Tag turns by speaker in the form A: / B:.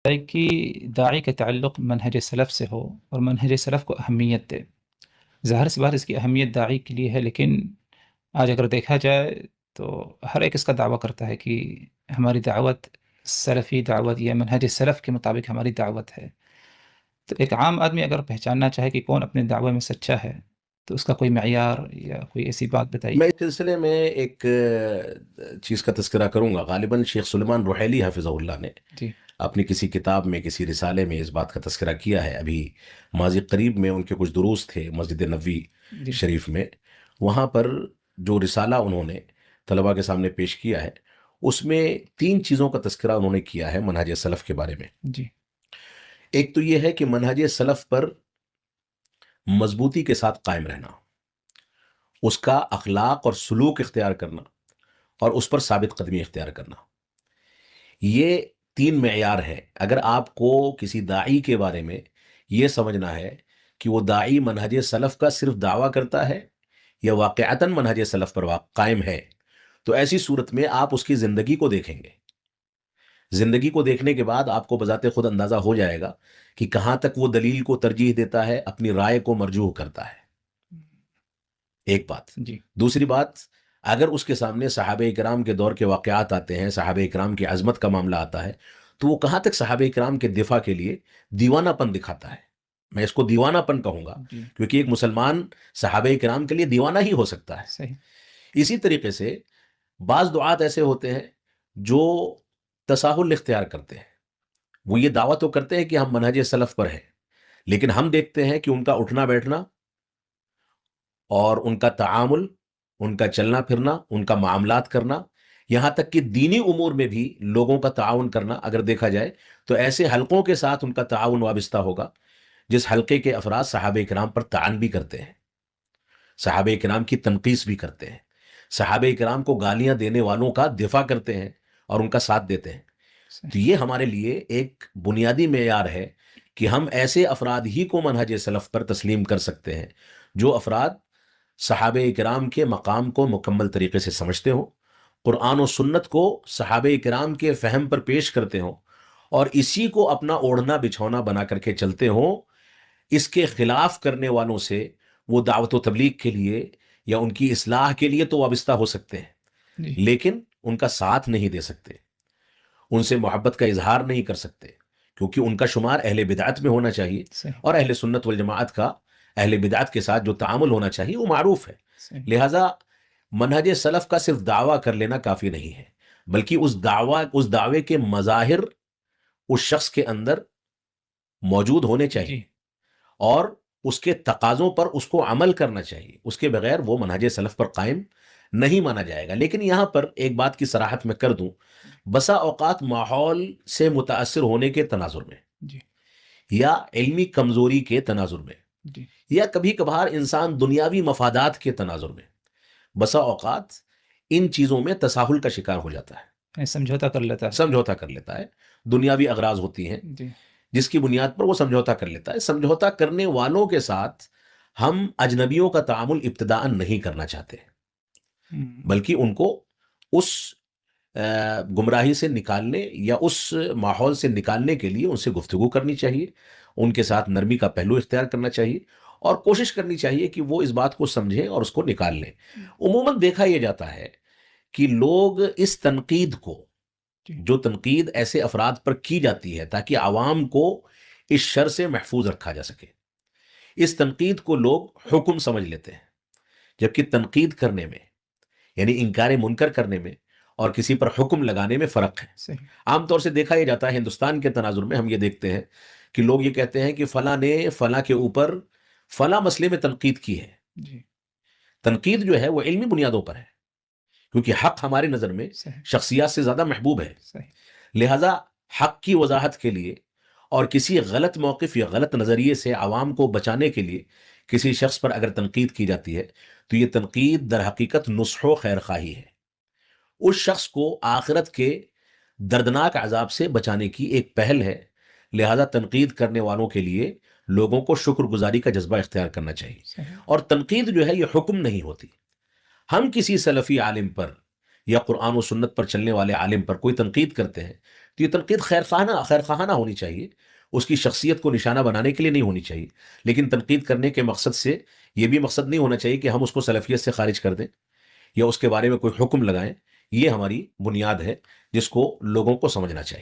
A: ہے کہ داعی کا تعلق منہج سلف سے ہو اور منہج سلف کو اہمیت دے. ظاہر سی بات اس کی اہمیت داعی کے لیے ہے، لیکن آج اگر دیکھا جائے تو ہر ایک اس کا دعویٰ کرتا ہے کہ ہماری دعوت سلفی دعوت یا منہج سلف کے مطابق ہماری دعوت ہے. تو ایک عام آدمی اگر پہچاننا چاہے کہ کون اپنے دعوے میں سچا ہے تو اس کا کوئی معیار یا کوئی ایسی بات
B: میں
A: بتائیے.
B: اس سلسلے میں ایک چیز کا تذکرہ کروں گا. غالباً شیخ سلیمان رحیلی حفظہ اللہ نے
A: جی
B: اپنی کسی کتاب میں، کسی رسالے میں اس بات کا تذکرہ کیا ہے. ابھی ماضی قریب میں ان کے کچھ دروس تھے مسجد نبوی
A: جی
B: شریف میں. وہاں پر جو رسالہ انہوں نے طلباء کے سامنے پیش کیا ہے، اس میں 3 چیزوں کا تذکرہ انہوں نے کیا ہے منہج سلف کے بارے میں.
A: جی
B: ایک تو یہ ہے کہ منہج سلف پر مضبوطی کے ساتھ قائم رہنا، اس کا اخلاق اور سلوک اختیار کرنا، اور اس پر ثابت قدمی اختیار کرنا. یہ 3 معیار ہے. اگر آپ کو کسی داعی کے بارے میں یہ سمجھنا ہے کہ وہ داعی منہج سلف کا صرف دعویٰ کرتا ہے یا واقعتاً منہج سلف پر قائم ہے، تو ایسی صورت میں آپ اس کی زندگی کو دیکھیں گے. زندگی کو دیکھنے کے بعد آپ کو بذات خود اندازہ ہو جائے گا کہ کہاں تک وہ دلیل کو ترجیح دیتا ہے، اپنی رائے کو مرجوح کرتا ہے. ایک بات.
A: جی
B: دوسری بات، اگر اس کے سامنے صحابہ کرام کے دور کے واقعات آتے ہیں، صحابہ کرام کی عظمت کا معاملہ آتا ہے، تو وہ کہاں تک صحابہ کرام کے دفاع کے لیے دیوانہ پن دکھاتا ہے. میں اس کو دیوانہ پن کہوں گا،
A: جی
B: کیونکہ ایک مسلمان صحابہ کرام کے لیے دیوانہ ہی ہو سکتا ہے.
A: صحیح.
B: اسی طریقے سے بعض دعات ایسے ہوتے ہیں جو تساہل اختیار کرتے ہیں. وہ یہ دعویٰ تو کرتے ہیں کہ ہم منہج سلف پر ہیں، لیکن ہم دیکھتے ہیں کہ ان کا اٹھنا بیٹھنا اور ان کا تعامل، ان کا چلنا پھرنا، ان کا معاملات کرنا، یہاں تک کہ دینی امور میں بھی لوگوں کا تعاون کرنا اگر دیکھا جائے تو ایسے حلقوں کے ساتھ ان کا تعاون وابستہ ہوگا جس حلقے کے افراد صحابہ کرام پر طعن بھی کرتے ہیں، صحابہ کرام کی تنقیص بھی کرتے ہیں، صحابہ کرام کو گالیاں دینے والوں کا دفاع کرتے ہیں اور ان کا ساتھ دیتے ہیں. تو
A: صحیح.
B: یہ ہمارے لیے ایک بنیادی معیار ہے کہ ہم ایسے افراد ہی کو منہج سلف پر تسلیم کر سکتے ہیں جو افراد صحابہ کرام کے مقام کو مکمل طریقے سے سمجھتے ہوں، قرآن و سنت کو صحابہ کرام کے فہم پر پیش کرتے ہوں، اور اسی کو اپنا اوڑھنا بچھونا بنا کر کے چلتے ہوں. اس کے خلاف کرنے والوں سے وہ دعوت و تبلیغ کے لیے یا ان کی اصلاح کے لیے تو وابستہ ہو سکتے ہیں،
A: جی
B: لیکن ان کا ساتھ نہیں دے سکتے، ان سے محبت کا اظہار نہیں کر سکتے، کیونکہ ان کا شمار اہل بدعت میں ہونا چاہیے،
A: صحیح.
B: اور اہل سنت والجماعت کا اہل بدعت کے ساتھ جو تعامل ہونا چاہیے وہ معروف ہے.
A: صحیح.
B: لہٰذا منہج سلف کا صرف دعویٰ کر لینا کافی نہیں ہے، بلکہ اس دعوے کے مظاہر اس شخص کے اندر موجود ہونے چاہیے،
A: جی
B: اور اس کے تقاضوں پر اس کو عمل کرنا چاہیے. اس کے بغیر وہ منہج سلف پر قائم نہیں مانا جائے گا. لیکن یہاں پر ایک بات کی صراحت میں کر دوں، بسا اوقات ماحول سے متاثر ہونے کے تناظر میں،
A: جی
B: یا علمی کمزوری کے تناظر میں،
A: جی
B: یا کبھی کبھار انسان دنیاوی مفادات کے تناظر میں بسا اوقات ان چیزوں میں تساہل کا شکار ہو جاتا ہے،
A: سمجھوتا کر لیتا ہے.
B: سمجھوتا کر لیتا ہے. دنیاوی اغراض ہوتی ہیں
A: جی
B: جس کی بنیاد پر وہ سمجھوتا کر لیتا ہے. سمجھوتا کرنے والوں کے ساتھ ہم اجنبیوں کا تعامل ابتداء نہیں کرنا چاہتے، بلکہ ان کو اس گمراہی سے نکالنے یا اس ماحول سے نکالنے کے لیے ان سے گفتگو کرنی چاہیے، ان کے ساتھ نرمی کا پہلو اختیار کرنا چاہیے، اور کوشش کرنی چاہیے کہ وہ اس بات کو سمجھیں اور اس کو نکال لیں. عموماً دیکھا یہ جاتا ہے کہ لوگ اس تنقید کو،
A: جی
B: جو تنقید ایسے افراد پر کی جاتی ہے تاکہ عوام کو اس شر سے محفوظ رکھا جا سکے، اس تنقید کو لوگ حکم سمجھ لیتے ہیں. جبکہ تنقید کرنے میں، یعنی انکار منکر کرنے میں، اور کسی پر حکم لگانے میں فرق ہے.
A: صحیح.
B: عام طور سے دیکھا یہ جاتا ہے ہندوستان کے تناظر میں، ہم یہ دیکھتے ہیں کہ لوگ یہ کہتے ہیں کہ فلاں نے فلاں کے اوپر فلاں مسئلے میں تنقید کی ہے.
A: جی
B: تنقید جو ہے وہ علمی بنیادوں پر ہے، کیونکہ حق ہماری نظر میں
A: صحیح.
B: شخصیات سے زیادہ محبوب ہے.
A: صحیح.
B: لہذا حق کی وضاحت کے لیے اور کسی غلط موقف یا غلط نظریے سے عوام کو بچانے کے لیے کسی شخص پر اگر تنقید کی جاتی ہے تو یہ تنقید در حقیقت نصح و خیر خواہی ہے. اس شخص کو آخرت کے دردناک عذاب سے بچانے کی ایک پہل ہے. لہذا تنقید کرنے والوں کے لیے لوگوں کو شکر گزاری کا جذبہ اختیار کرنا چاہیے.
A: صحیح.
B: اور تنقید جو ہے یہ حکم نہیں ہوتی. ہم کسی سلفی عالم پر یا قرآن و سنت پر چلنے والے عالم پر کوئی تنقید کرتے ہیں تو یہ تنقید خیر خواہانہ ہونی چاہیے، اس کی شخصیت کو نشانہ بنانے کے لیے نہیں ہونی چاہیے، لیکن تنقید کرنے کے مقصد سے یہ بھی مقصد نہیں ہونا چاہیے کہ ہم اس کو سلفیت سے خارج کر دیں یا اس کے بارے میں کوئی حکم لگائیں۔ یہ ہماری بنیاد ہے جس کو لوگوں کو سمجھنا چاہیے۔